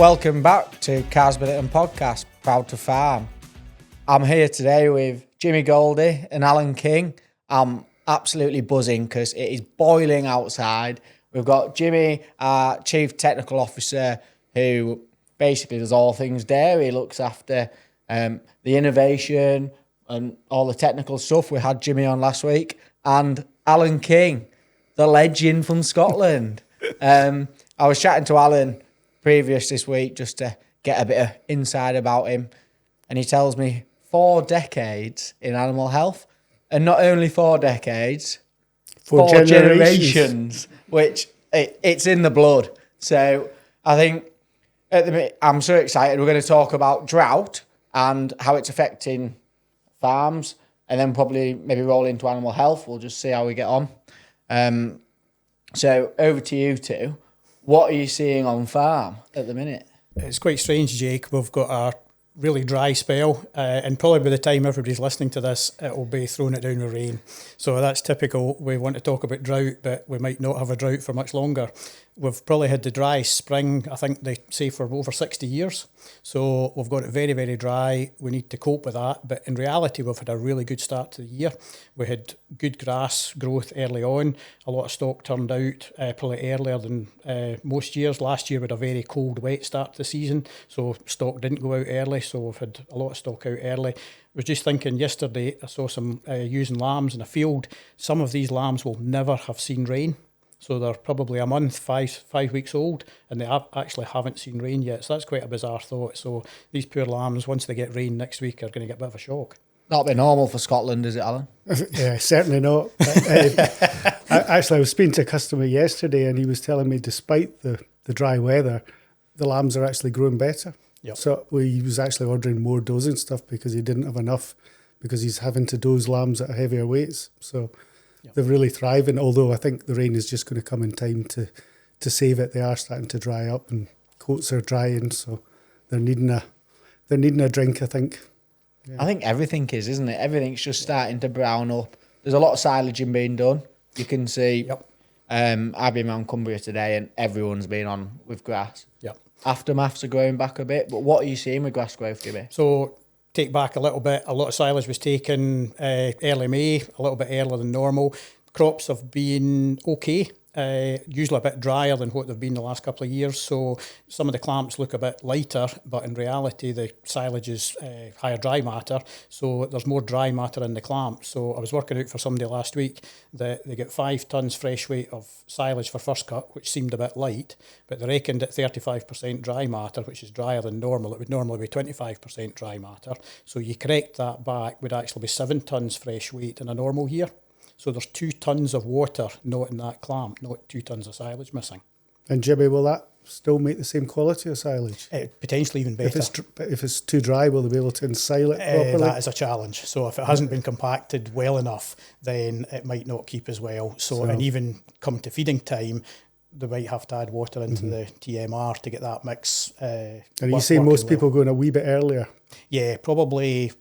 Welcome back to Cars Billiton Podcast, Proud2Farm. I'm here today with Jimmy Goldie and Alan King. I'm absolutely buzzing because it is boiling outside. We've got Jimmy, our Chief Technical Officer, who basically does all things dairy, looks after the innovation and all the technical stuff. We had Jimmy on last week. And Alan King, the legend from Scotland. I was chatting to Alan previous this week just to get a bit of insight about him, and he tells me 4 decades in animal health, and not only 4 decades, four generations, which it's in the blood. So I think at the minute, I'm so excited. We're going to talk about drought and how it's affecting farms, and then probably maybe roll into animal health. We'll just see how we get on. So over to you two. What are you seeing on farm at the minute? It's quite strange, Jake. We've got a really dry spell, and probably by the time everybody's listening to this, it'll be throwing it down with rain. So that's typical. We want to talk about drought, but we might not have a drought for much longer. We've probably had the dry spring, I think they say, for over 60 years. So we've got it very, very dry. We need to cope with that. But in reality, we've had a really good start to the year. We had good grass growth early on. A lot of stock turned out probably earlier than most years. Last year we had a very cold, wet start to the season. So stock didn't go out early. So we've had a lot of stock out early. I was just thinking yesterday, I saw some using lambs in a field. Some of these lambs will never have seen rain. So they're probably a month, five weeks old, and they actually haven't seen rain yet. So that's quite a bizarre thought. So these poor lambs, once they get rain next week, are going to get a bit of a shock. Not be normal for Scotland, is it, Alan? Yeah, certainly not. I was speaking to a customer yesterday, and he was telling me despite the dry weather, the lambs are actually growing better. Yep. So he was actually ordering more dosing stuff because he didn't have enough, because he's having to dose lambs at heavier weights. So they're really thriving, although I think the rain is just going to come in time to save it. They are starting to dry up and coats are drying, so they're needing a drink, I think. Yeah. I think everything is, isn't it? Everything's just starting to brown up. There's a lot of silaging being done. You can see, I've been around Cumbria today and everyone's been on with grass. Yep. Aftermaths are growing back a bit, but what are you seeing with grass growth, Jimmy? So take back a little bit. A lot of silage was taken early May, a little bit earlier than normal. Crops have been okay. Usually a bit drier than what they've been the last couple of years, so some of the clamps look a bit lighter, but in reality the silage is higher dry matter, so there's more dry matter in the clamp. So I was working out for somebody last week that they get 5 tonnes fresh weight of silage for first cut, which seemed a bit light, but they reckoned at 35% dry matter, which is drier than normal. It would normally be 25% dry matter, so you correct that back, would actually be 7 tonnes fresh weight in a normal year. So there's 2 tonnes of water not in that clamp, not 2 tonnes of silage missing. And Jimmy, will that still make the same quality of silage? Potentially even better. If it's too dry, will they be able to ensile it properly? That is a challenge. So if it hasn't been compacted well enough, then it might not keep as well. So and even come to feeding time, they might have to add water into the TMR to get that mix. And you say most people going a wee bit earlier? Yeah, probably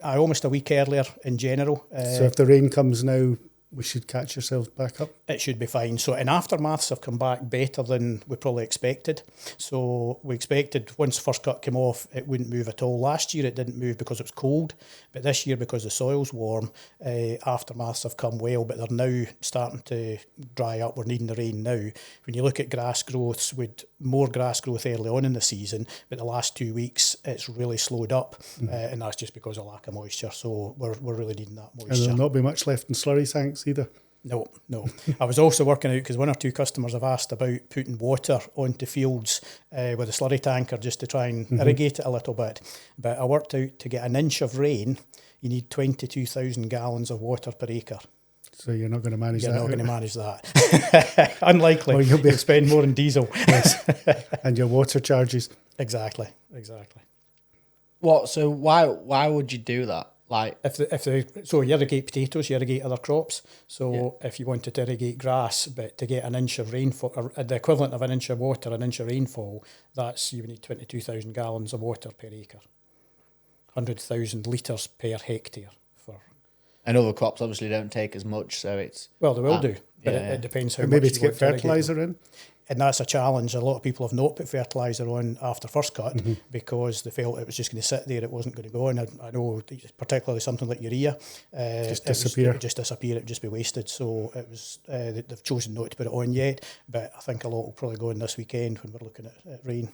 almost a week earlier in general. So if the rain comes now, we should catch ourselves back up? It should be fine. So in aftermaths have come back better than we probably expected. So we expected once first cut came off, it wouldn't move at all. Last year it didn't move because it was cold, but this year because the soil's warm, aftermaths have come well, but they're now starting to dry up. We're needing the rain now. When you look at grass growths, with more grass growth early on in the season, but the last 2 weeks it's really slowed up, and that's just because of lack of moisture. So we're really needing that moisture. And there'll not be much left in slurry tanks either. No. I was also working out, because 1 or 2 customers have asked about putting water onto fields with a slurry tanker just to try and irrigate it a little bit. But I worked out to get an inch of rain, you need 22,000 gallons of water per acre. So you're not going to manage that? You're not going to manage that. Unlikely. Well, you'll spend more on diesel. Yes. And your water charges. Exactly. What? So why would you do that? Like so you irrigate potatoes, you irrigate other crops. So if you wanted to irrigate grass, but to get an inch of rainfall, or the equivalent of an inch of water, an inch of rainfall, you would need 22,000 gallons of water per acre, 100,000 litres per hectare. And other crops obviously don't take as much, so it's... Well, they will do, but it depends how much. Maybe to get fertiliser in? and that's a challenge. A lot of people have not put fertiliser on after first cut because they felt it was just going to sit there, it wasn't going to go on. I know particularly something like urea, Just it disappear. would just disappear, it would just be wasted. So it was they've chosen not to put it on yet, but I think a lot will probably go on this weekend when we're looking at rain.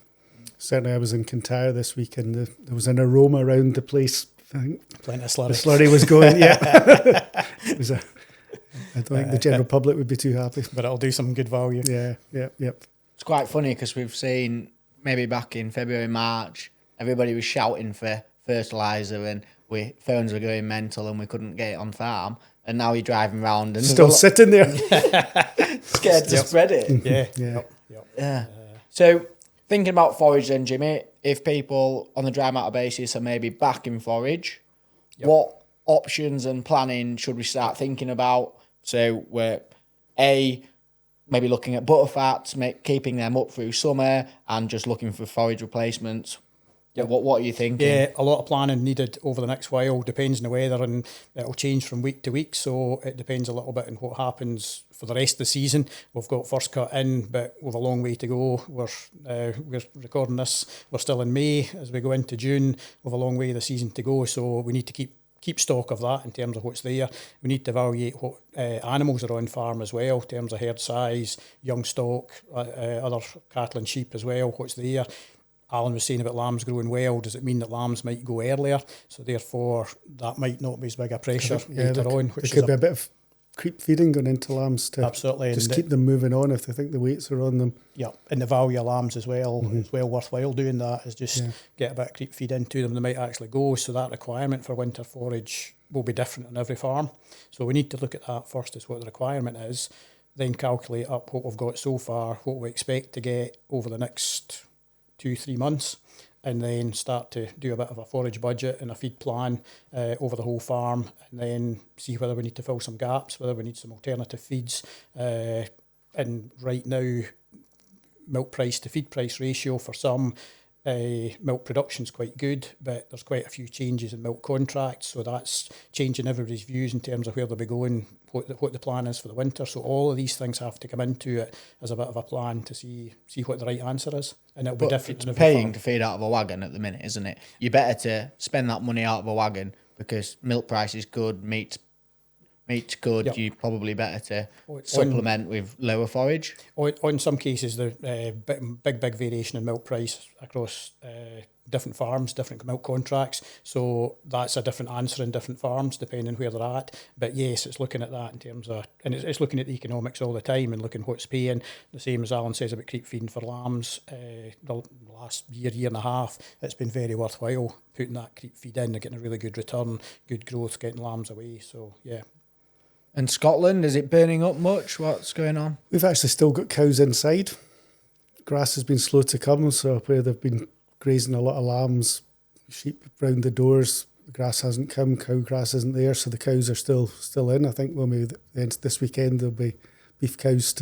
Certainly, I was in Kintyre this week, and there was an aroma around the place. I think Plenty of slurry. the slurry was going. Yeah, it was I don't think the general public would be too happy, but it'll do some good value. Yeah. It's quite funny because we've seen maybe back in February, March, everybody was shouting for fertiliser and phones were going mental and we couldn't get it on farm. And now you're driving around and Still sitting there, scared to spread it. Yeah. So thinking about forage then, Jimmy, if people on the dry matter basis are maybe backing forage, what options and planning should we start thinking about? So we're maybe looking at butterfats, keeping them up through summer and just looking for forage replacements. What are you thinking? Yeah, a lot of planning needed over the next while. Depends on the weather, and it'll change from week to week. So it depends a little bit on what happens for the rest of the season. We've got first cut in, but we've a long way to go. We're recording this. We're still in May. As we go into June, we've a long way of the season to go. So we need to keep stock of that in terms of what's there. We need to evaluate what animals are on farm as well, in terms of herd size, young stock, other cattle and sheep as well, what's there. Alan was saying about lambs growing well. Does it mean that lambs might go earlier? So therefore, that might not be as big a pressure later on. There could be a bit of creep feeding going into lambs to absolutely just keep them moving on if they think the weights are on them. Yeah, and the value of lambs as well. It's well worthwhile doing that, is just get a bit of creep feed into them. They might actually go, so that requirement for winter forage will be different on every farm. So we need to look at that first as what the requirement is, then calculate up what we've got so far, what we expect to get over the next 2-3 months, and then start to do a bit of a forage budget and a feed plan over the whole farm, and then see whether we need to fill some gaps, whether we need some alternative feeds. And right now, milk price to feed price ratio for some milk production is quite good, but there's quite a few changes in milk contracts, so that's changing everybody's views in terms of where they'll be going, what the plan is for the winter. So all of these things have to come into it as a bit of a plan to see what the right answer is, and it'll be different. It's paying to feed out of a wagon at the minute, isn't it? You're better to spend that money out of a wagon because milk price is good, meat's good. Yep. You're probably better to supplement with lower forage. In some cases, the big variation in milk price across different farms, different milk contracts. So that's a different answer in different farms, depending where they're at. But yes, it's looking at that in terms of, and it's looking at the economics all the time and looking what's paying. The same as Alan says about creep feeding for lambs. The last year and a half, it's been very worthwhile putting that creep feed in. They're getting a really good return, good growth, getting lambs away. So yeah. And Scotland, is it burning up much? What's going on? We've actually still got cows inside. Grass has been slow to come, so where they've been grazing a lot of lambs, sheep round the doors, the grass hasn't come, cow grass isn't there, so the cows are still in. I think when this weekend there'll be beef cows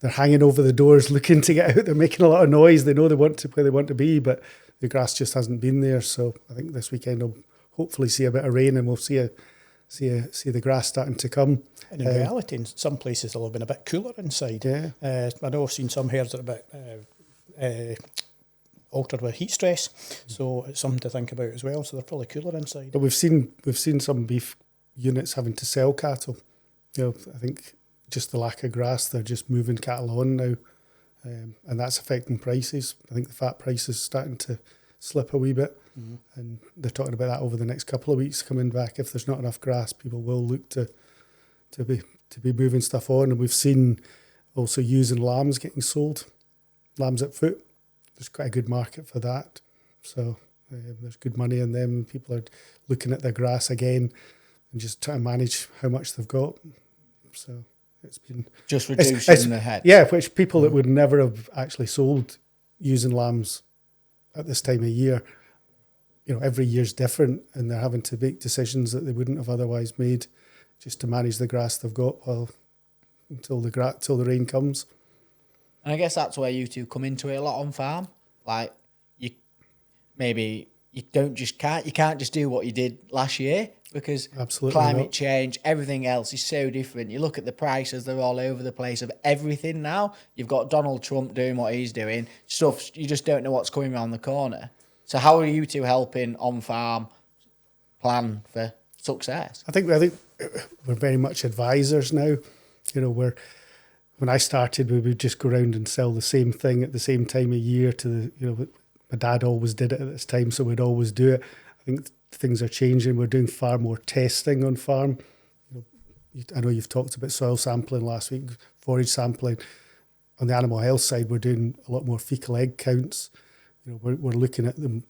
they're hanging over the doors looking to get out. They're making a lot of noise. They know where they want to be, but the grass just hasn't been there. So I think this weekend we'll hopefully see a bit of rain and we'll see the grass starting to come. And in reality, in some places it'll have been a bit cooler inside. Yeah. I know I've seen some herds that are a bit altered with heat stress, so it's something to think about as well. So they're probably cooler inside. But we've seen some beef units having to sell cattle. I think just the lack of grass, they're just moving cattle on now, and that's affecting prices. I think the fat price is starting to slip a wee bit. And they're talking about that over the next couple of weeks coming back. If there's not enough grass, people will look to be moving stuff on. And we've seen also ewes and lambs getting sold, lambs at foot. There's quite a good market for that. So there's good money in them. People are looking at their grass again and just trying to manage how much they've got. So it's been just reducing the head. Yeah, which people that would never have actually sold ewes and lambs at this time of year. Every year's different, and they're having to make decisions that they wouldn't have otherwise made, just to manage the grass they've got until the rain comes. And I guess that's where you two come into it a lot on farm. Like you can't just do what you did last year. because Absolutely climate not. change, everything else is so different. You look at the prices, they're all over the place of everything now. You've got Donald Trump doing what he's doing, stuff, you just don't know what's coming around the corner. So how are you two helping on farm plan for success? I think we're very much advisors now. You know, when I started, we would just go around and sell the same thing at the same time of year to the, you know, my dad always did it at this time, so we'd always do it. I think things are changing. We're doing far more testing on farm. You know, I know you've talked about soil sampling last week, forage sampling. On the animal health side, we're doing a lot more fecal egg counts. You know, we're looking at them.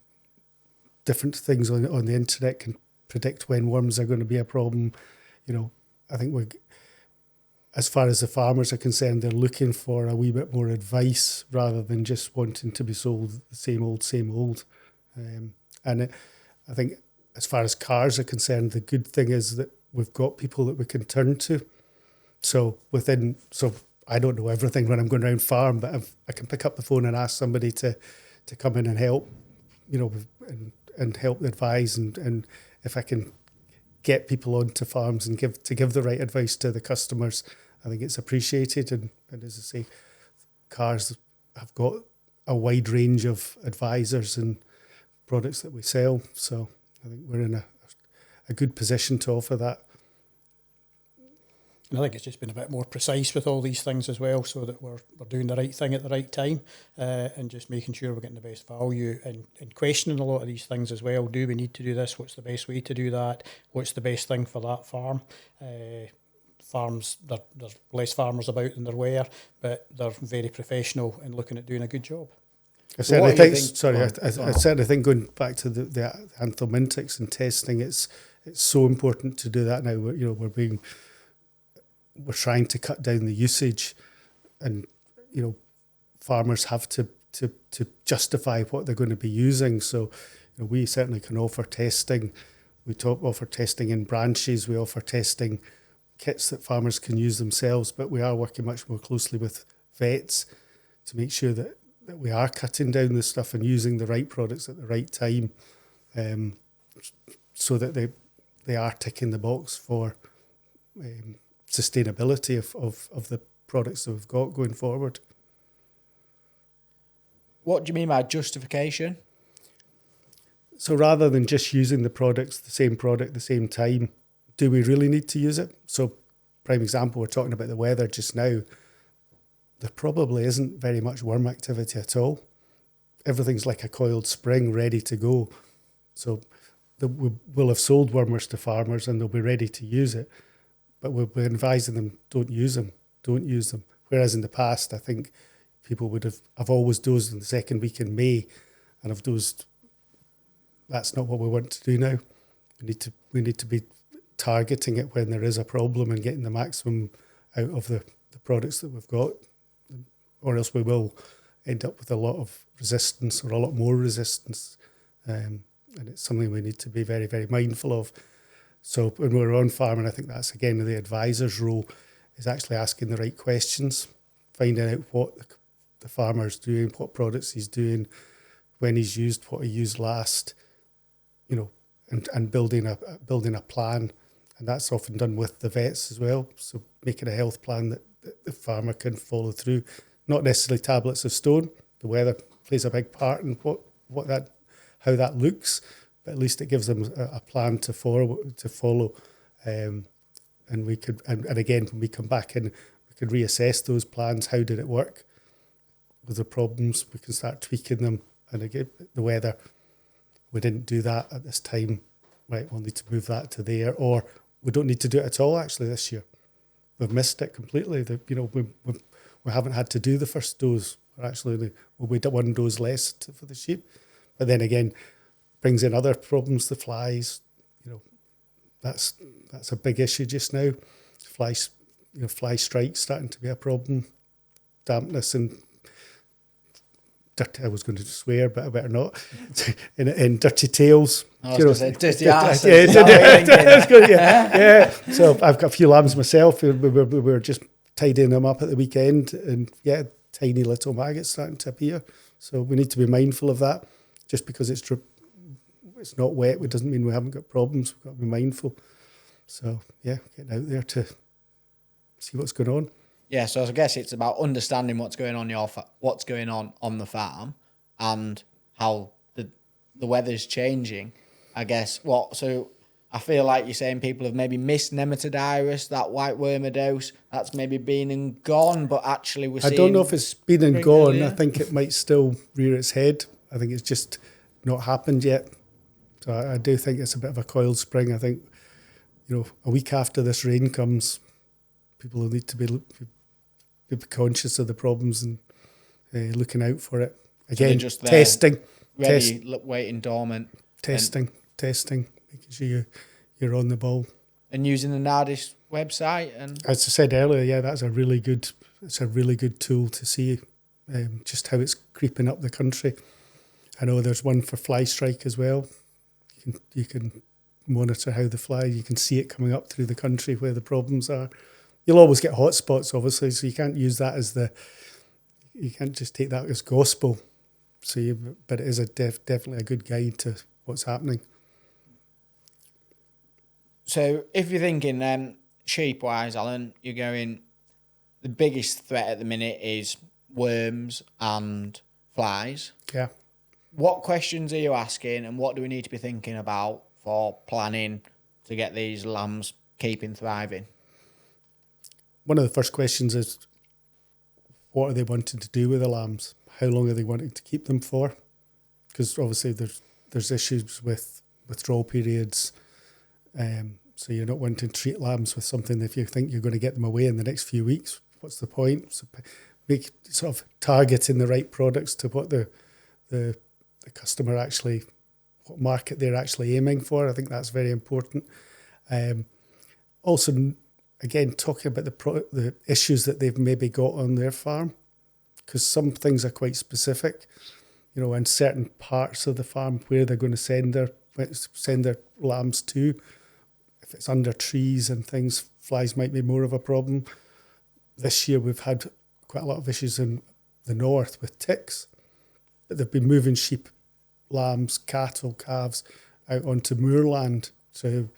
Different things on the internet can predict when worms are going to be a problem. You know, I think as far as the farmers are concerned, they're looking for a wee bit more advice rather than just wanting to be sold the same old. I think as far as cars are concerned, the good thing is that we've got people that we can turn to. So I don't know everything when I'm going around farm, but I can pick up the phone and ask somebody to come in and help, you know, and help advise, and if I can get people onto farms and give the right advice to the customers, I think it's appreciated. And as I say, cars have got a wide range of advisors and products that we sell. So I think we're in a good position to offer that. And I think it's just been a bit more precise with all these things as well, so that we're doing the right thing at the right time, and just making sure we're getting the best value, and questioning a lot of these things as well. Do we need to do this? What's the best way to do that? What's the best thing for that farm? Farms, there's less farmers about than there were, but they're very professional in looking at doing a good job. I certainly think going back to the anthelmintics and testing, it's so important to do that now. We're trying to cut down the usage, and you know, farmers have to justify what they're going to be using. So you know, we certainly can offer testing. We offer testing in branches. We offer testing kits that farmers can use themselves. But we are working much more closely with vets to make sure that we are cutting down the stuff and using the right products at the right time, so that they are ticking the box for sustainability of the products that we've got going forward. What do you mean by justification? So rather than just using the same product, the same time, do we really need to use it? So prime example, we're talking about the weather just now. There probably isn't very much worm activity at all. Everything's like a coiled spring, ready to go. So we'll have sold wormers to farmers and they'll be ready to use it. But we'll be advising them, don't use them. Whereas in the past, I think people I've always dosed in the second week in May, and I've dosed. That's not what we want to do now. We need to be targeting it when there is a problem and getting the maximum out of the products that we've got, or else we will end up with a lot of resistance, or a lot more resistance, and it's something we need to be very, very mindful of. So when we're on farm, and I think that's again the advisor's role, is actually asking the right questions, finding out what the farmer's doing, what products he's doing, when he's used, what he used last, you know, and building a plan. And that's often done with the vets as well. So making a health plan that the farmer can follow through. Not necessarily tablets of stone. The weather plays a big part in how that looks. But at least it gives them a plan to follow, and we could, and again, when we come back in, we could reassess those plans. How did it work? Was there problems? We can start tweaking them. And again, the weather, we didn't do that at this time. Right, we'll need to move that to there, or we don't need to do it at all. Actually, this year, we've missed it completely. We haven't had to do the first dose. We did one dose less for the sheep, but then again, brings in other problems, the flies. You know, that's a big issue just now. Fly strikes starting to be a problem. Dampness and dirty. I was going to swear, but I better not. and dirty tails. I was going to say dirty ass. Yeah. So I've got a few lambs myself. We were just tidying them up at the weekend, and tiny little maggots starting to appear. So we need to be mindful of that. Just because it's it's not wet, it doesn't mean we haven't got problems. We've got to be mindful. So yeah, getting out there to see what's going on. Yeah, so I guess it's about understanding what's going on on the farm, and how the weather's changing. I guess so I feel like you're saying people have maybe missed nematodirus, that white wormer dose, that's maybe been and gone, but actually we're seeing... I don't know if it's been and gone. earlier. I think it might still rear its head. I think it's just not happened yet. So I do think it's a bit of a coiled spring. I think, a week after this rain comes, people will need to be conscious of the problems and looking out for it. Again, so just testing. Ready, waiting dormant. Testing, making sure you're on the ball. And using the Nardis website. And as I said earlier, yeah, it's a really good tool to see just how it's creeping up the country. I know there's one for fly strike as well. You can monitor how you can see it coming up through the country where the problems are. You'll always get hot spots, obviously, so you can't use that you can't just take that as gospel. But it is definitely a good guide to what's happening. So if you're thinking sheep-wise, Alan, you're going, the biggest threat at the minute is worms and flies. Yeah. What questions are you asking, and what do we need to be thinking about for planning to get these lambs keeping thriving? One of the first questions is, what are they wanting to do with the lambs? How long are they wanting to keep them for? Because obviously there's issues with withdrawal periods. So you're not wanting to treat lambs with something if you think you're going to get them away in the next few weeks. What's the point? So make sort of targeting the right products to what the customer actually, what market they're actually aiming for. I think that's very important. Also, again, talking about the issues that they've maybe got on their farm, because some things are quite specific, in certain parts of the farm where they're going to send their lambs to. If it's under trees and things, flies might be more of a problem. This year we've had quite a lot of issues in the north with ticks, but they've been moving sheep, lambs, cattle, calves out onto moorland to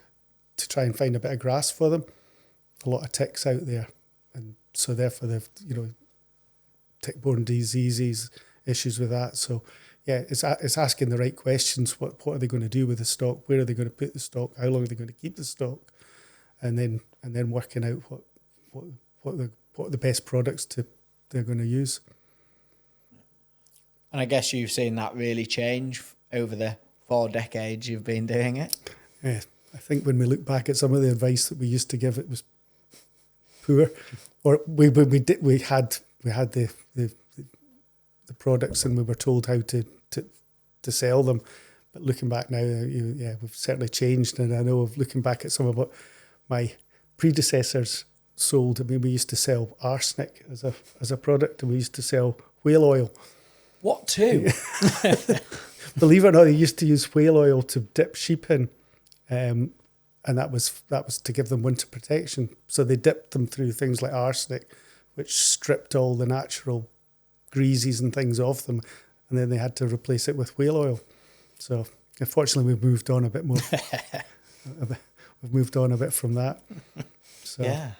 try and find a bit of grass for them. A lot of ticks out there, and so therefore they've tick-borne diseases, issues with that. So yeah, it's asking the right questions. What are they going to do with the stock? Where are they going to put the stock? How long are they going to keep the stock? And then working out what the best products they're going to use. And I guess you've seen that really change over the 4 decades you've been doing it. Yeah, I think when we look back at some of the advice that we used to give, it was poor. Or we had the products and we were told how to sell them. But looking back now, we've certainly changed. And I know of looking back at some of what my predecessors sold. I mean, we used to sell arsenic as a product, and we used to sell whale oil. What too? Believe it or not, they used to use whale oil to dip sheep in, and that was to give them winter protection. So they dipped them through things like arsenic, which stripped all the natural greases and things off them, and then they had to replace it with whale oil. So unfortunately, we've moved on a bit more. We've moved on a bit from that. So, yeah.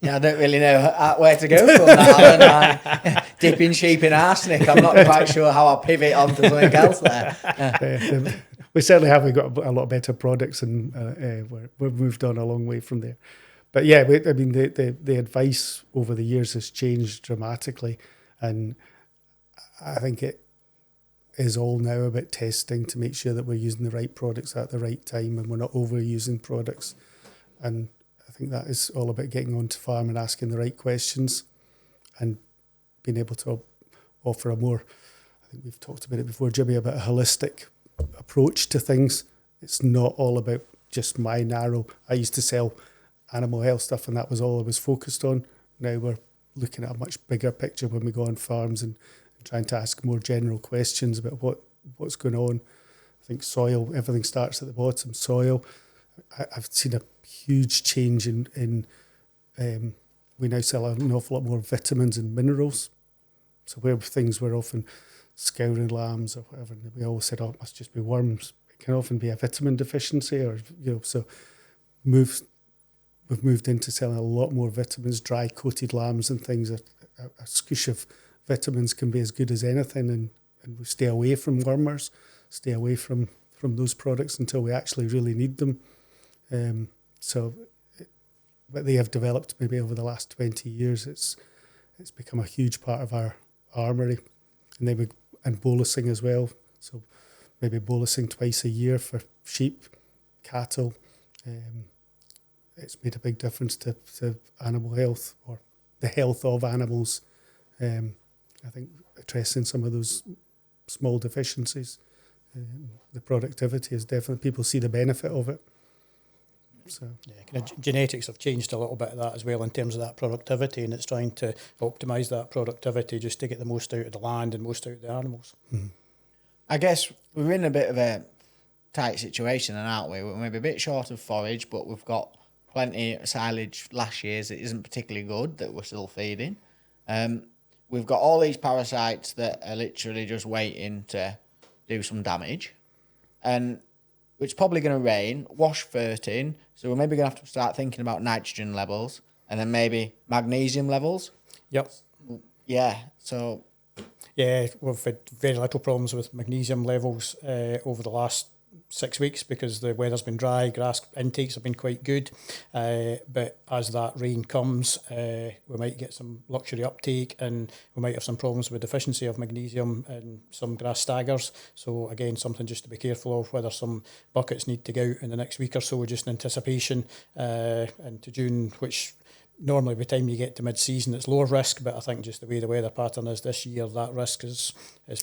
Yeah, I don't really know where to go from that. Dipping sheep in arsenic, I'm not quite sure how I'll pivot onto something else there. We certainly have. We've got a lot better products, and we've moved on a long way from there. But yeah, the advice over the years has changed dramatically, and I think it is all now about testing to make sure that we're using the right products at the right time and we're not overusing products. And I think that is all about getting onto farm and asking the right questions and being able to offer a more, I think we've talked about it before, Jimmy, about a holistic approach to things. It's not all about just my narrow, I used to sell animal health stuff and that was all I was focused on. Now we're looking at a much bigger picture when we go on farms and trying to ask more general questions about what's going on. I think soil, everything starts at the bottom. Soil, I've seen a huge change in we now sell an awful lot more vitamins and minerals. So where things were often scouring lambs or whatever, and we always said, oh, it must just be worms. It can often be a vitamin deficiency, or so we've moved into selling a lot more vitamins, dry coated lambs and things. A scoosh of vitamins can be as good as anything, and we stay away from wormers, stay away from those products until we actually really need them. But they have developed maybe over the last 20 years. It's become a huge part of our armoury, and bolusing as well. So maybe bolusing twice a year for sheep, cattle. It's made a big difference to animal health, or the health of animals. I think addressing some of those small deficiencies, the productivity is definitely, people see the benefit of it. So kind of genetics have changed a little bit of that as well in terms of that productivity, and it's trying to optimise that productivity just to get the most out of the land and most out of the animals. Mm-hmm. I guess we're in a bit of a tight situation, aren't we? We're maybe a bit short of forage, but we've got plenty of silage last year's that isn't particularly good that we're still feeding. We've got all these parasites that are literally just waiting to do some damage, and it's probably going to rain, wash fertin, so we're maybe going to have to start thinking about nitrogen levels and then maybe magnesium levels. Yep. Yeah, so... Yeah, we've had very little problems with magnesium levels over the last 6 weeks because the weather's been dry, grass intakes have been quite good, but as that rain comes, we might get some luxury uptake, and we might have some problems with deficiency of magnesium and some grass staggers. So again, something just to be careful of, whether some buckets need to go out in the next week or so, just in anticipation into June, which normally by the time you get to mid-season it's lower risk, but I think just the way the weather pattern is this year, that risk is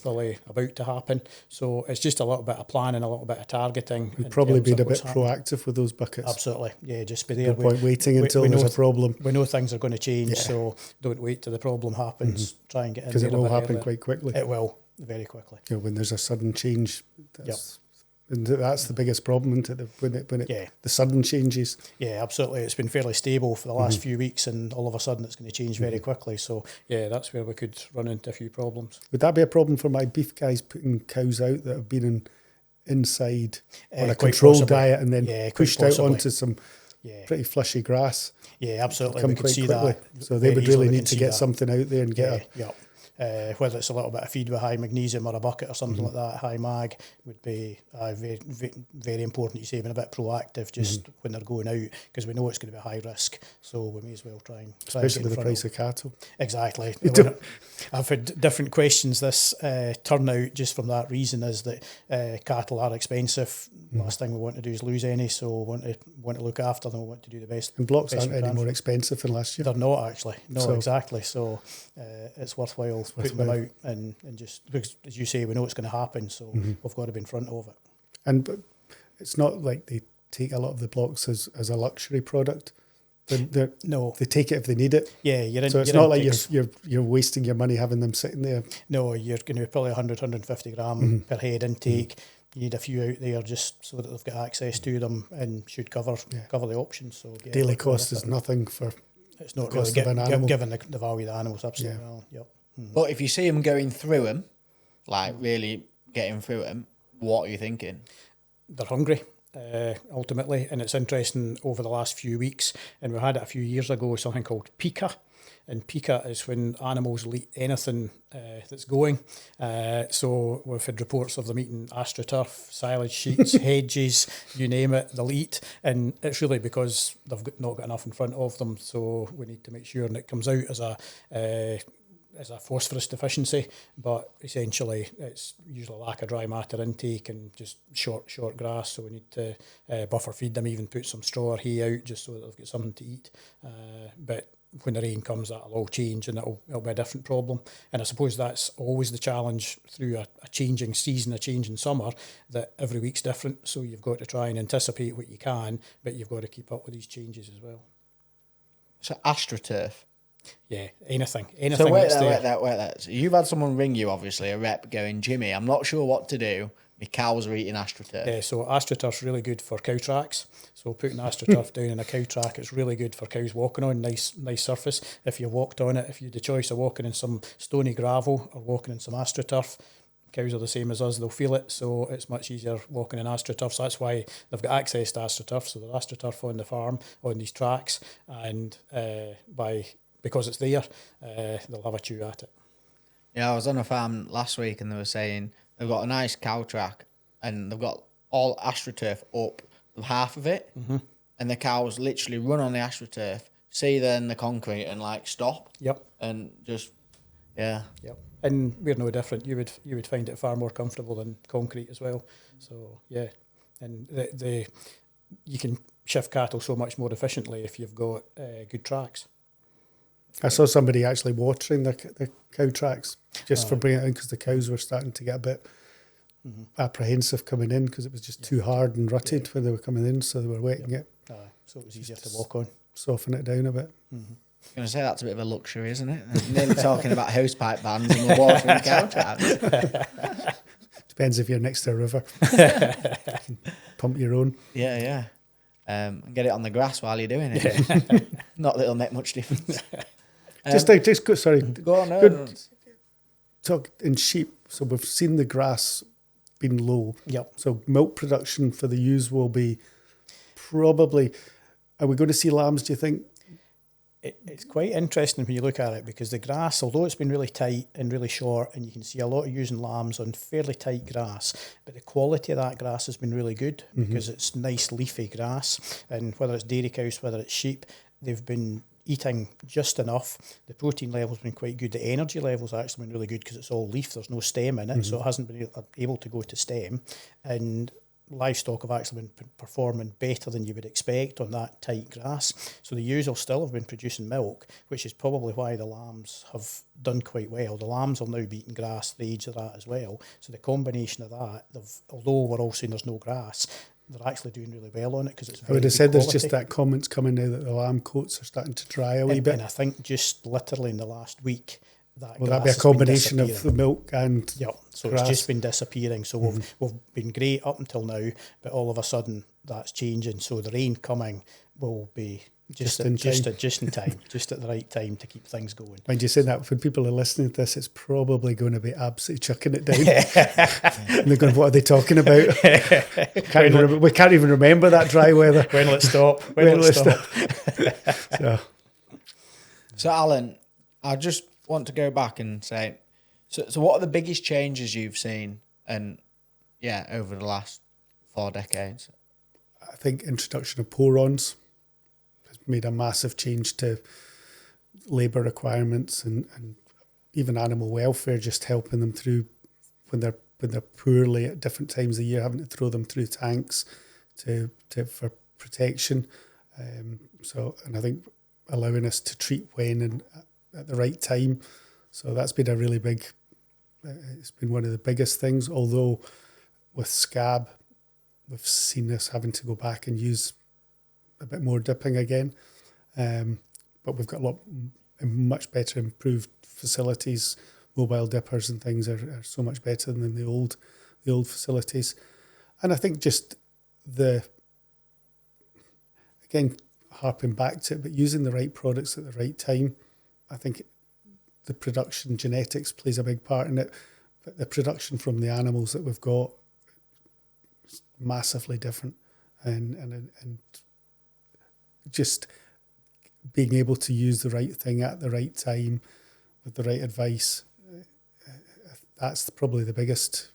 probably about to happen. So it's just a little bit of planning, a little bit of targeting. We've probably been a bit proactive with those buckets. Absolutely, yeah, just be there. No point waiting until there's a problem. We know things are going to change, so don't wait till the problem happens. Mm-hmm. Try and get in there. Because it will happen quite quickly. It will, very quickly. Yeah, when there's a sudden change, and that's the biggest problem, isn't it? When the sudden changes. Yeah, absolutely. It's been fairly stable for the last few weeks, and all of a sudden it's going to change very quickly. So, yeah, that's where we could run into a few problems. Would that be a problem for my beef guys putting cows out that have been inside on a controlled diet and then pushed out onto some pretty flushy grass? Yeah, absolutely. Come we could quite see quickly. that. So they would really need to get something out there and get whether it's a little bit of feed with high magnesium or a bucket or something like that, high mag, would be very, very important. You say being a bit proactive just when they're going out, because we know it's going to be high risk. So we may as well try and especially with the price of cattle. Exactly. I've had different questions this turnout just from that reason, is that cattle are expensive. Last thing we want to do is lose any, so we want to look after them. We want to do the best. And blocks aren't any more expensive than last year. They're not actually. No, exactly. So it's worthwhile putting them out and just, because as you say, we know it's going to happen, so we've got to be in front of it. But it's not like they take a lot of the blocks as a luxury product. No, they take it if they need it. Yeah, so it's not like you're wasting your money having them sitting there. No, you're going to be probably 150 gram per head intake. You need a few out there just so that they've got access to them and should cover the options. So daily cost is nothing for. It's not really given the value of the animals. Absolutely. Yeah. Yep. But if you see them going through them, like really getting through them, what are you thinking? They're hungry, ultimately, and it's interesting over the last few weeks, and we had it a few years ago, something called pica. And pica is when animals will eat anything that's going. So we've had reports of them eating astroturf, silage sheets, hedges, you name it, they'll eat. And it's really because they've not got enough in front of them. So we need to make sure, and it comes out as a phosphorus deficiency, but essentially it's usually lack of dry matter intake and just short grass. So we need to buffer feed them, even put some straw or hay out just so that they've got something to eat. But when the rain comes, that'll all change and it'll be a different problem. And I suppose that's always the challenge through a changing season, a changing summer, that every week's different. So you've got to try and anticipate what you can, but you've got to keep up with these changes as well. So AstroTurf. Yeah, anything. So wait there. So you've had someone ring you, obviously, a rep going, Jimmy, I'm not sure what to do. My cows are eating AstroTurf. Yeah, so AstroTurf's really good for cow tracks. So putting AstroTurf down in a cow track, it's really good for cows walking on, nice surface. If you walked on it, if you had the choice of walking in some stony gravel or walking in some AstroTurf, cows are the same as us, they'll feel it, so it's much easier walking in AstroTurf. So that's why they've got access to AstroTurf. So they're AstroTurf on the farm, on these tracks, and because it's there, they'll have a chew at it. Yeah, I was on a farm last week and they were saying they've got a nice cow track and they've got all AstroTurf up half of it, and the cows literally run on the AstroTurf, see then the concrete and like stop. Yep. And just, yeah. Yep. And we're no different. You would find it far more comfortable than concrete as well. So yeah, and you can shift cattle so much more efficiently if you've got good tracks. I saw somebody actually watering the cow tracks just for bringing it in because the cows were starting to get a bit apprehensive coming in because it was just too hard and rutted when they were coming in, so they were wetting it. So it was easier to walk on. Soften it down a bit. I was going to say that's a bit of a luxury, isn't it? Nearly talking about hosepipe bans and we're watering cow tracks. Depends if you're next to a river. Pump your own. Yeah. And get it on the grass while you're doing it. Not that it'll make much difference. Just go. Sorry. Go on. Good talk in sheep. So we've seen the grass being low. Yep. So milk production for the ewes will be probably. Are we going to see lambs? Do you think? It's quite interesting when you look at it because the grass, although it's been really tight and really short, and you can see a lot of using lambs on fairly tight grass, but the quality of that grass has been really good because it's nice leafy grass, and whether it's dairy cows, whether it's sheep, they've been eating just enough. The protein level's been quite good. The energy level's actually been really good because it's all leaf. There's no stem in it, so it hasn't been able to go to stem, and livestock have actually been performing better than you would expect on that tight grass. So the ewes will still have been producing milk, which is probably why the lambs have done quite well. The lambs will now be eating grass the age of that as well. So the combination of that, although we're all saying there's no grass, they're actually doing really well on it because it's very I would have good said quality. there's just that comment's coming now that the lamb coats are starting to dry a wee bit. And I think just literally in the last week, Will that be a combination of the milk and so grass? It's just been disappearing. So we've been great up until now, but all of a sudden that's changing. So the rain coming will be just in time, just at the right time to keep things going. Mind you saying that, when people are listening to this, it's probably going to be absolutely chucking it down. And they're going, what are they talking about? We can't even remember that dry weather. When will it stop? When will it stop? So Alan, I just want to go back and say, so what are the biggest changes you've seen over the last 4 decades? I think introduction of pour-ons has made a massive change to labour requirements and even animal welfare, just helping them through when they're poorly at different times of the year, having to throw them through tanks for protection. And I think allowing us to treat wen and at the right time. So that's been a really big, it's been one of the biggest things, although with scab, we've seen us having to go back and use a bit more dipping again. But we've got much better improved facilities. Mobile dippers and things are so much better than the old facilities. And I think just again, harping back to it, but using the right products at the right time, I think the production genetics plays a big part in it, but the production from the animals that we've got is massively different, and just being able to use the right thing at the right time with the right advice, that's probably the biggest,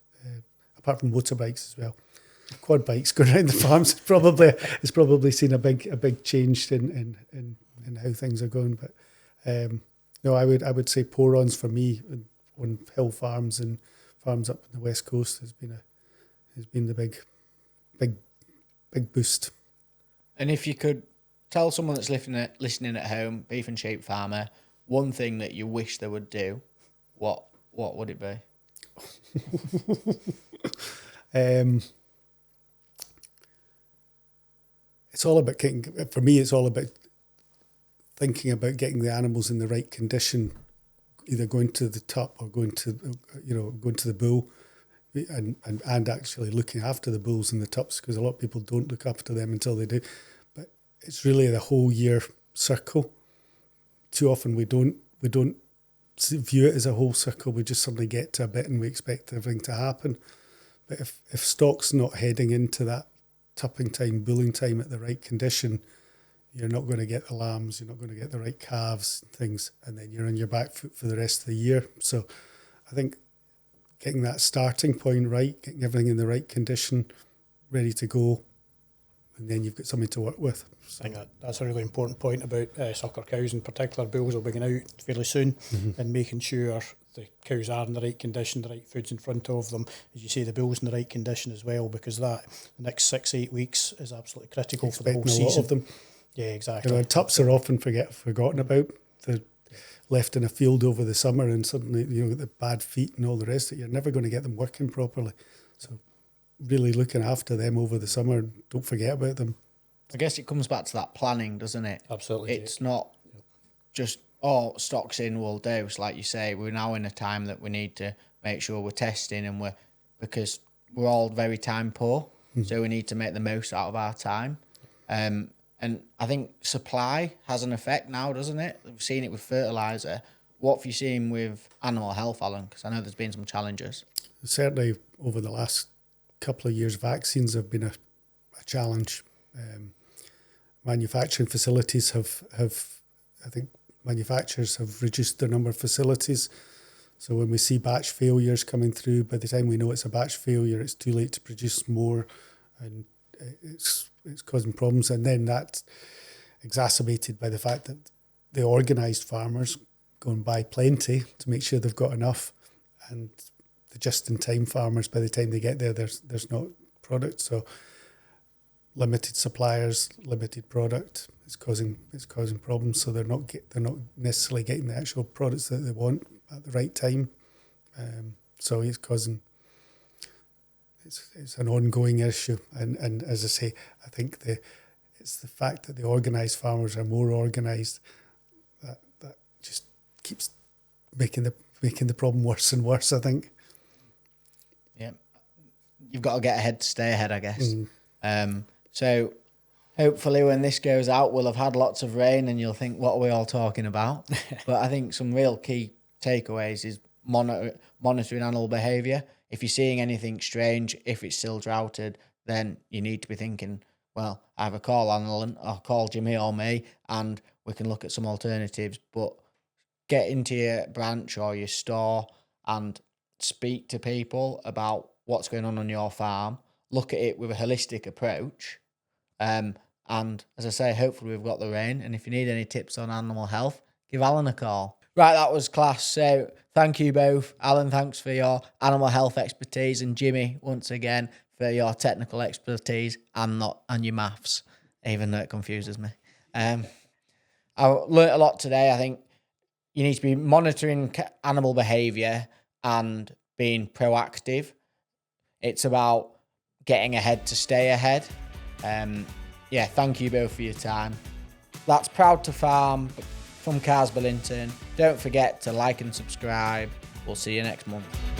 apart from motorbikes as well. Quad bikes going around the farms it's probably seen a big change in how things are going, but no, I would say pour-ons for me on hill farms and farms up in the west coast has been the big boost. And if you could tell someone that's listening at home, beef and sheep farmer, one thing that you wish they would do, what would it be? It's all about for me. It's all about thinking about getting the animals in the right condition, either going to the top or going to the bull, and actually looking after the bulls and the tups, because a lot of people don't look after them until they do. But it's really the whole year circle. Too often we don't view it as a whole circle. We just suddenly get to a bit and we expect everything to happen. But if stock's not heading into that tupping time, bulling time at the right condition, you're not going to get the lambs, you're not going to get the right calves, things, and then you're on your back foot for the rest of the year. So I think getting that starting point right, getting everything in the right condition, ready to go, and then you've got something to work with. I think that's a really important point about sucker cows in particular. Bulls will be going out fairly soon, and making sure the cows are in the right condition, the right food's in front of them. As you say, the bull's in the right condition as well, because the next 6-8 weeks is absolutely critical for the whole season. A lot of them. Yeah, exactly. Tups are often forgotten about. They're left in a field over the summer, and suddenly the bad feet and all the rest of it. You're never going to get them working properly. So really looking after them over the summer. Don't forget about them. I guess it comes back to that planning, doesn't it? Absolutely. It's not just, stock's in, we'll do. So like you say, we're now in a time that we need to make sure we're testing because we're all very time poor. So we need to make the most out of our time. And I think supply has an effect now, doesn't it? We've seen it with fertiliser. What have you seen with animal health, Alan? Because I know there's been some challenges. Certainly over the last couple of years, vaccines have been a challenge. Manufacturing facilities manufacturers have reduced the number of facilities. So when we see batch failures coming through, by the time we know it's a batch failure, it's too late to produce more, and it's causing problems. And then that's exacerbated by the fact that the organised farmers go and buy plenty to make sure they've got enough, and the just-in-time farmers, by the time they get there, there's not product. So limited suppliers, limited product. It's causing problems. So they're not necessarily getting the actual products that they want at the right time. So it's an ongoing issue. And as I say, I think it's the fact that the organised farmers are more organised that just keeps making the problem worse and worse, I think. Yeah, you've got to get ahead to stay ahead, I guess. So hopefully when this goes out, we'll have had lots of rain and you'll think, what are we all talking about? But I think some real key takeaways is monitoring animal behaviour. If you're seeing anything strange, if it's still droughted, then you need to be thinking, well, either call Alan or call Jimmy or me, and we can look at some alternatives. But get into your branch or your store and speak to people about what's going on your farm. Look at it with a holistic approach. And as I say, hopefully we've got the rain. And if you need any tips on animal health, give Alan a call. Right, that was class. So thank you both. Alan, thanks for your animal health expertise. And Jimmy, once again, for your technical expertise and your maths, even though it confuses me. I learnt a lot today. I think you need to be monitoring animal behaviour and being proactive. It's about getting ahead to stay ahead. Thank you both for your time. That's Proud2Farm from Cars Billington. Don't forget to like and subscribe. We'll see you next month.